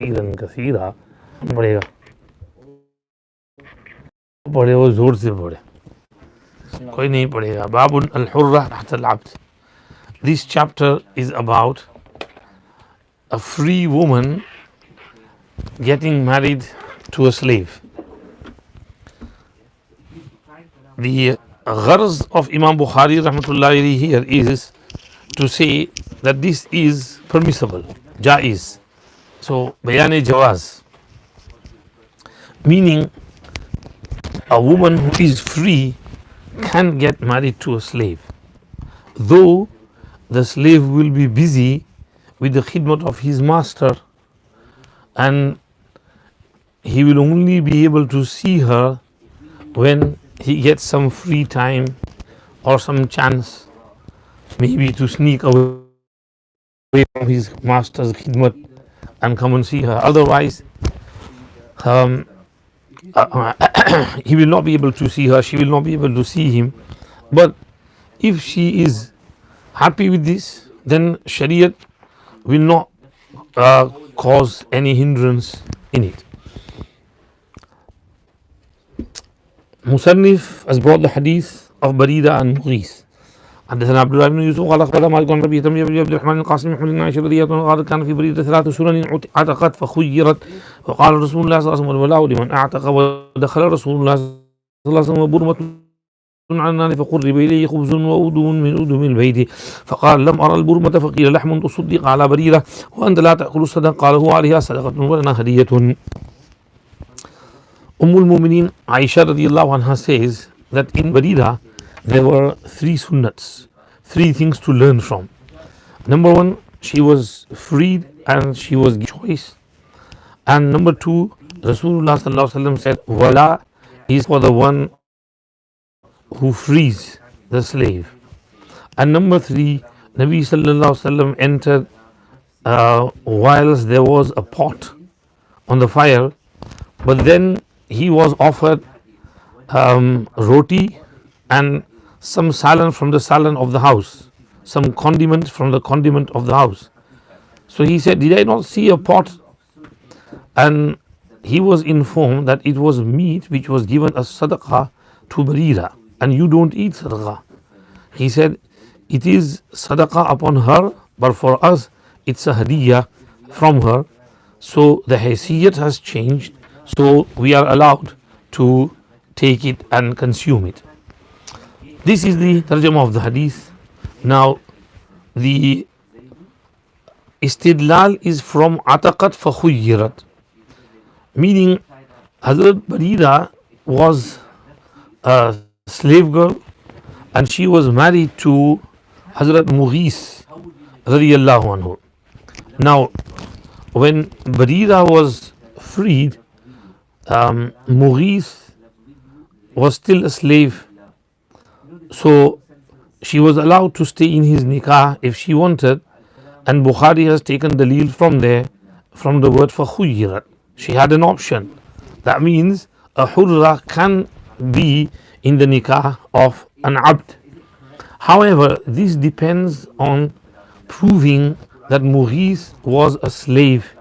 कसीरा पढ़ेगा पढ़े वो जोर से पढ़े कोई नहीं पढ़ेगा बाबुन अल हुर्रा तहतल अब्द. This chapter is about a free woman getting married to a slave. The gharz of Imam Bukhari rahmatullahi here is to say that this is permissible, jaiz. So bayane jawaz, meaning a woman who is free can get married to a slave, though the slave will be busy with the khidmat of his master and he will only be able to see her when he gets some free time or some chance, maybe to sneak away from his master's khidmat and come and see her. Otherwise, he will not be able to see her, she will not be able to see him. But if she is happy with this, then Shariat will not cause any hindrance in it. Musannif has brought the hadith of Barida and Mughis. حدثنا عبد الله بن يوسف قال اخبرنا مالك عن ربيعة بن عبد الرحمن القاسم محمد بن عائشة رضي الله عنها قال كان في بريدة 3 سنن عتقت فخيرت وقال رسول الله صلى الله عليه وسلم الولاء لمن اعتق ودخل رسول الله صلى الله عليه وسلم برمة عن النار فقرب إليه خبز وأدم من أدم البيت فقال لم أرى البرمة فقيل لحم تصدق على بريدة وأنت لا تأكل الصدقة قال هو عليها صدقة ولنا هدية. Al-Mu'mineen Aisha radiallahu anha says that in Barida there were 3 sunnats, 3 things to learn from. Number 1, she was freed and she was given choice. And number 2, Rasulullah sallallahu alaihi wasallam said, Wala is for the one who frees the slave. And number 3, Nabi sallallahu alaihi wasallam entered whilst there was a pot on the fire, but then he was offered roti and some salan from the salan of the house, some condiment from the condiment of the house. So he said, did I not see a pot? And he was informed that it was meat which was given as sadaqah to Barira, and you don't eat sadaqah. He said, it is sadaqah upon her, but for us it's a hadiyah from her. So the haysiyat has changed, so we are allowed to take it and consume it. This is the tarjama of the hadith. Now the istidlal is from ataqat fa khuyyirat, meaning Hazrat Barira was a slave girl and she was married to Hazrat Mughis radiyallahu anhu. Now when Barira was freed, Mughis was still a slave, so she was allowed to stay in his nikah if she wanted, and Bukhari has taken dalil from there, from the word for khuyyirat. She had an option. That means a hurra can be in the nikah of an abd. However, this depends on proving that Mughis was a slave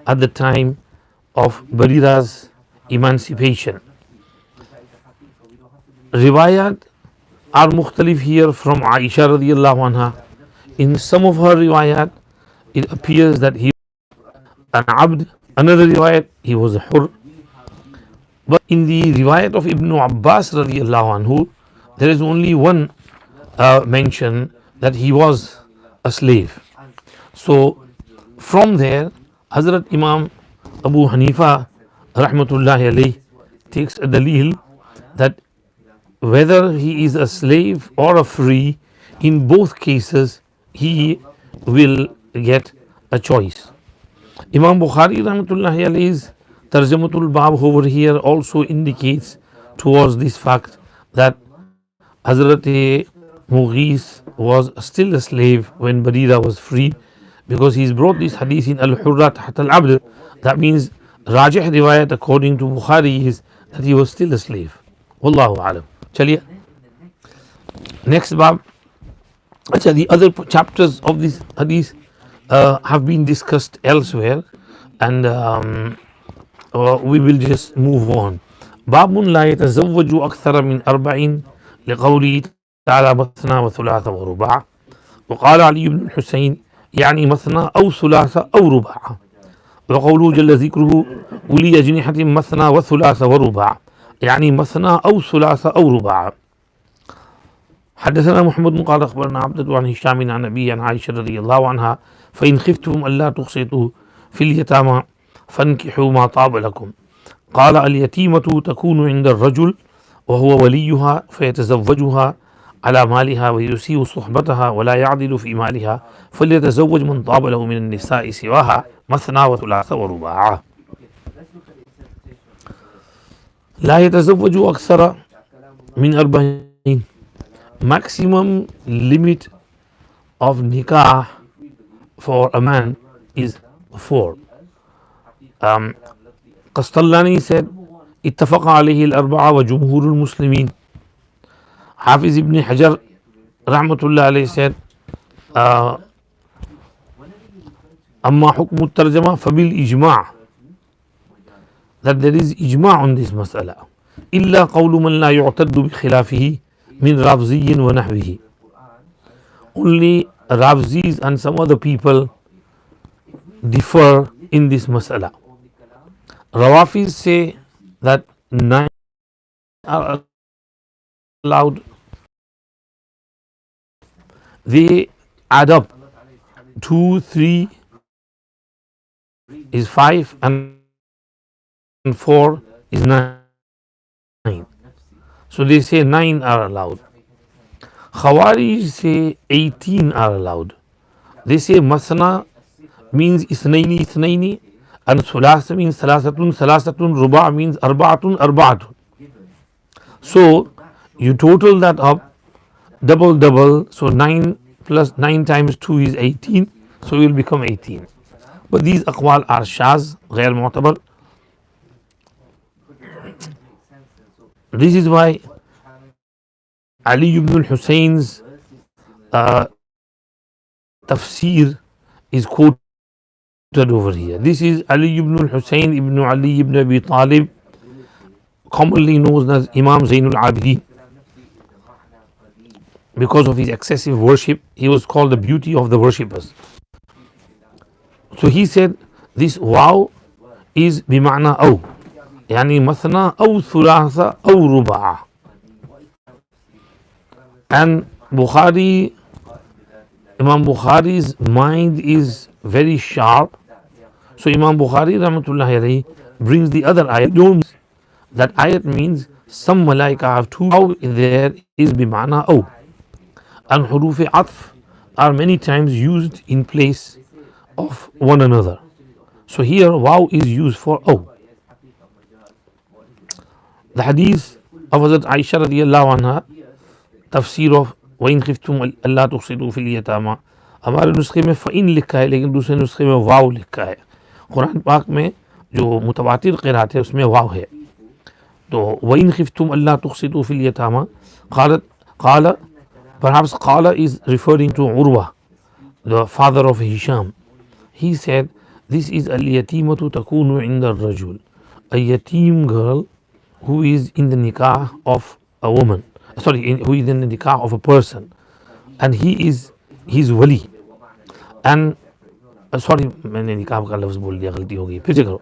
at the time of Barira's emancipation. Riwayat are mukhtalif here from Aisha radiallahu anha. In some of her riwayat, it appears that he was an abd. Another riwayat, he was a hur. But in the riwayat of Ibn Abbas radiallahu anhu, there is only one mention that he was a slave. So from there, Hazrat Imam Abu Hanifa rahmatullahi alayh takes a dalil that whether he is a slave or a free, in both cases he will get a choice. Imam Bukhari rahmatullahi alayh's Tarjamatul Bab over here also indicates towards this fact that Hazrat Mughis was still a slave when Barira was freed, because he's brought this hadith in Al-Hurra Taht Al-Abd. That means Rajih riwayat according to Bukhari is that he was still a slave. Wallahu alam. Chaliye. Next bab. The other chapters of this hadith have been discussed elsewhere, and we will just move on. باب لا يتزوج أكثر من 4 لقوله تعالى مثنى وثلاث ورباع. وقال علي بن الحسين يعني مثنى أو ثلاث أو رباع. وقوله جل ذكره أولي أجنحة مثنى وثلاث ورباع يعني مثنى أو ثلاث أو رباع. حدثنا محمد قال أخبرنا عبدة عن هشام عن أبي عن عائشة رضي الله عنها فإن خفتم ألا تقسطوا في اليتامى فانكحوا ما طاب لكم. قال اليتيمة تكون عند الرجل وهو وليها فيتزوجها على مالها ويسيء صحبتها ولا يعدل في مالها فليتزوج من طاب له من النساء سواها مثنى وثلاث ورباع. لا يتزوج أكثر من 40. Maximum limit of nikah for a man is 4. قسطلاني said اتفق عليه الأربعة وجمهور المسلمين. حافظ ابن حجر رحمة الله عليه said أما حكم الترجمة فبالإجماع that there is إجماع on this مسألة إلا قول من لا يعتد بخلافه من رافزي ونحوه. Only Ravzis and some other people differ in this mas'ala. Rawafis say that 9 are allowed. They add up. 2, 3 is 5 and 4 is 9. So they say 9 are allowed. Khawarij say 18 are allowed. They say masna means isnaini isnaini and sulasa means salasatun salasatun, ruba means arba'atun arba'atun. So you total that up, double double, so 9 plus 9 times 2 is 18, so it will become 18. But these aqwal are shaz, ghair mu'tabar. This is why Ali ibn al-Husayn's tafsir is quoted over here. This is Ali ibn al-Husayn ibn Ali ibn Abi Talib, commonly known as Imam Zainul Abidin. Because of his excessive worship, he was called the beauty of the worshippers. So he said this waw is bima'na aw, yani mathna aw thulatha aw ruba'a. And Bukhari, Imam Bukhari's mind is very sharp. So Imam Bukhari rahmatullahi alayhi brings the other ayat. That ayat means some malaika have 2 waw there is bima'na aw. And huruf atf are many times used in place of one another. So here waw is used for aw. The hadith of Hazrat Aisha radiyallahu anha, तफसीर of वइन खिफ्तुम अल्लाह तुक़सितू फ़िल यतामा, हमारे नुस्खे में फ़इन लिखा है लेकिन दूसरे नुस्खे में वाव लिखा है. कुरान पाक में जो मुतवातिर क़िरात है उसमें वाव है. तो वइन खिफ्तुम अल्लाह तुक़सितू फ़िल यतामा क़ाल perhaps क़ाल is referring to Urwa, the father of Hisham. He said this is al-yatimatu takunu inda ar-rajul, a yatim girl who is in the nikah of a woman, who is in the nikah of a person, and he is his wali. And मैंने निकाह का लफ्ज़ बोल दिया, गलती हो गई, फिर से करो.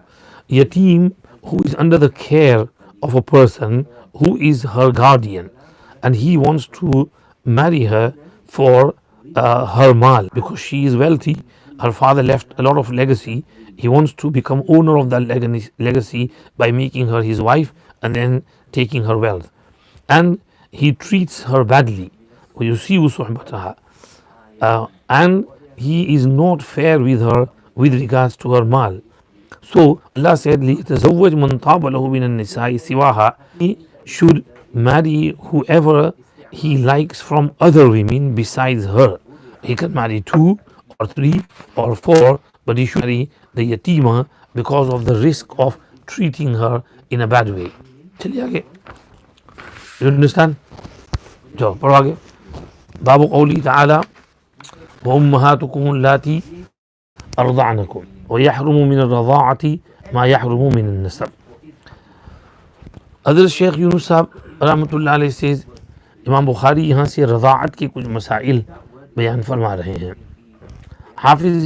Yatim who is under the care of a person who is her guardian, and he wants to marry her for her mal because she is wealthy. Her father left a lot of legacy. He wants to become owner of that legacy by making her his wife and then taking her wealth. And he treats her badly. And he is not fair with her with regards to her mal. So Allah said, لِيَتَزَوَّجْ مَنْ طَابَ لَهُ مِنَ النِّسَاءِ سِوَاهَا. He should marry whoever he likes from other women besides her. He can marry 2 or 3 or 4, but he should marry the yatima because of the risk of treating her in a bad way. चलिए आगे. You understand? जाओ पढ़ो आगे. बाबु क़ौली ताला वउम्महातुकुम अल्लाती अर्दअनकुम. ويحرم من الرضاعة ما يحرم من النسب. Other Sheikh Yunus Sahab रहमतुल्लाह अलैह says, इमाम बुखारी यहाँ से रज़ाअत के कुछ मसाइल बयान फरमा रहे हैं. हाफिज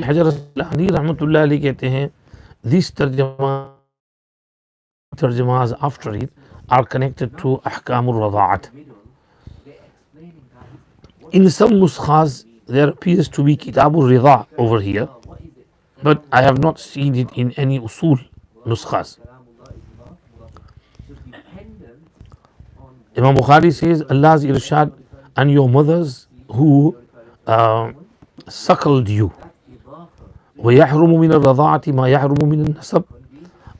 हजर असक़लानी रहमतुल्लाह अलैह कहते हैं, this tarjamas after it are connected to ahkamur rada'at. In some nuskhas there appears to be kitabur rida over here, but I have not seen it in any usul nuskhas. Imam Bukhari says, Allah's irshad, and your mothers who suckled you. وَيَحْرُمُ مِنَ الرَّضَاعَةِ مَا يَحْرُمُ مِنَ النَّسَبِ.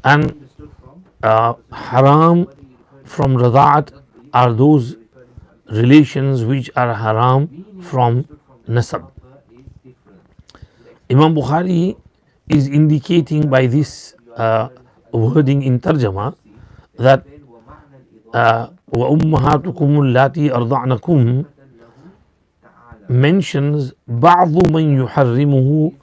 And haram from rada'at are those relations which are haram from nasab. Imam Bukhari is indicating by this wording in tarjama that وَأُمَّهَاتُكُمُ اللَّاتِي أَرْضَعْنَكُمْ mentions بَعْضُ مَنْ يُحَرِّمُهُ